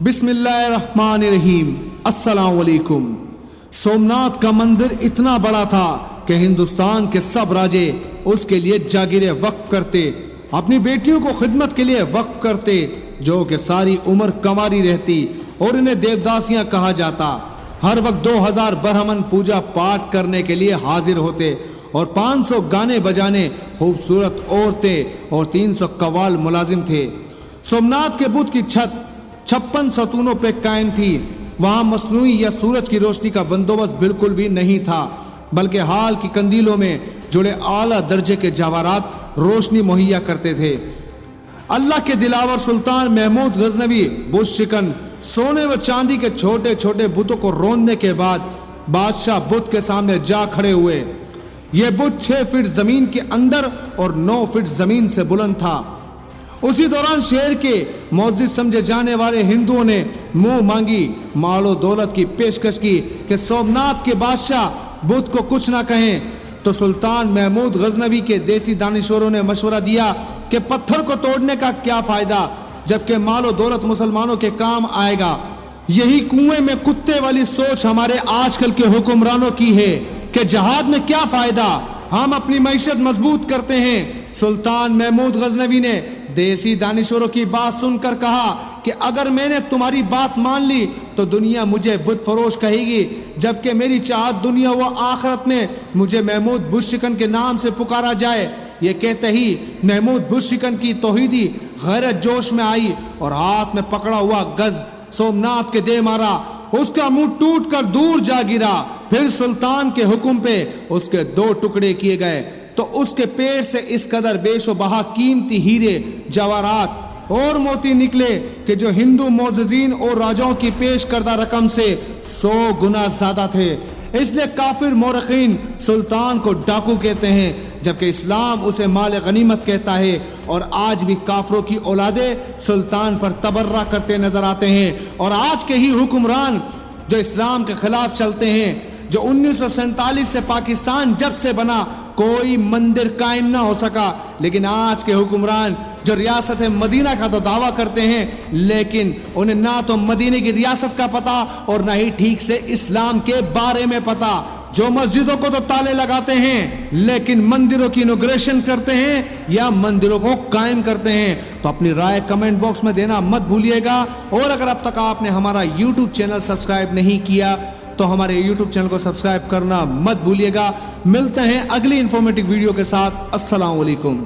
بسم اللہ الرحمن الرحیم۔ السلام علیکم۔ سومناتھ کا مندر اتنا بڑا تھا کہ ہندوستان کے سب راجے اس کے لیے جاگیریں وقف کرتے، اپنی بیٹیوں کو خدمت کے لیے وقف کرتے، جو کہ ساری عمر کماری رہتی اور انہیں دیوداسیاں کہا جاتا۔ ہر وقت 2000 برہمن پوجا پاٹ کرنے کے لیے حاضر ہوتے اور 500 گانے بجانے، خوبصورت عورتیں اور 300 قوال ملازم تھے۔ سومناتھ کے بت کی چھت 56 ستونوں پہ قائم تھی۔ وہاں مصنوعی یا سورج کی روشنی کا بندوبست بالکل بھی نہیں تھا، بلکہ حال کی قندیلوں میں جڑے اعلیٰ درجے کے جواہرات روشنی مہیا کرتے تھے۔ اللہ کے دلاور سلطان محمود غزنوی بت شکن سونے و چاندی کے چھوٹے چھوٹے بتوں کو روندنے کے بعد بادشاہ بت کے سامنے جا کھڑے ہوئے۔ یہ بت 6 فٹ زمین کے اندر اور 9 فٹ زمین سے بلند تھا۔ اسی دوران شہر کے معزز سمجھے جانے والے ہندوؤں نے منہ مانگی مال و دولت کی پیشکش کی کہ سومناتھ کے بادشاہ بت کو کچھ نہ کہیں، تو سلطان محمود غزنوی کے دیسی دانشوروں نے مشورہ دیا کہ پتھر کو توڑنے کا کیا فائدہ، جبکہ مال و دولت مسلمانوں کے کام آئے گا۔ یہی کنویں میں کتے والی سوچ ہمارے آج کل کے حکمرانوں کی ہے کہ جہاد میں کیا فائدہ، ہم اپنی معیشت مضبوط کرتے ہیں۔ سلطان محمود غزنوی نے دیسی دانشوروں کی بات سن کر کہا کہ اگر میں نے تمہاری بات مان لی تو دنیا مجھے بت فروش کہے گی، جبکہ میری چاہت دنیا و آخرت میں مجھے محمود بت شکن کے نام سے پکارا جائے۔ یہ کہتے ہی محمود بت شکن کی توحیدی غیرت جوش میں آئی اور ہاتھ میں پکڑا ہوا گز سومناتھ کے دے مارا۔ اس کا منہ ٹوٹ کر دور جا گرا۔ پھر سلطان کے حکم پہ اس کے 2 ٹکڑے کیے گئے تو اس کے پیٹ سے اس قدر بیش و بہا قیمتی ہیرے، جواہرات اور موتی نکلے کہ جو ہندو معززین اور راجاؤں کی پیش کردہ رقم سے 100 گنا زیادہ تھے۔ اس لیے کافر مورخین سلطان کو ڈاکو کہتے ہیں، جبکہ اسلام اسے مال غنیمت کہتا ہے۔ اور آج بھی کافروں کی اولادیں سلطان پر تبرہ کرتے نظر آتے ہیں، اور آج کے ہی حکمران جو اسلام کے خلاف چلتے ہیں، جو 1947 سے پاکستان جب سے بنا کوئی مندر قائم نہ ہو سکا، لیکن آج کے حکمران جو ریاست مدینہ کا تو دعویٰ کرتے ہیں، لیکن انہیں نہ تو مدینہ کی ریاست کا پتہ اور نہ ہی ٹھیک سے اسلام کے بارے میں پتہ۔ جو مسجدوں کو تو تالے لگاتے ہیں لیکن مندروں کی انوگریشن کرتے ہیں یا مندروں کو قائم کرتے ہیں۔ تو اپنی رائے کمنٹ باکس میں دینا مت بھولیے گا، اور اگر اب تک آپ نے ہمارا یوٹیوب چینل سبسکرائب نہیں کیا تو ہمارے یوٹیوب چینل کو سبسکرائب کرنا مت بھولیے گا۔ ملتے ہیں اگلی انفارمیٹیو ویڈیو کے ساتھ۔ السلام علیکم۔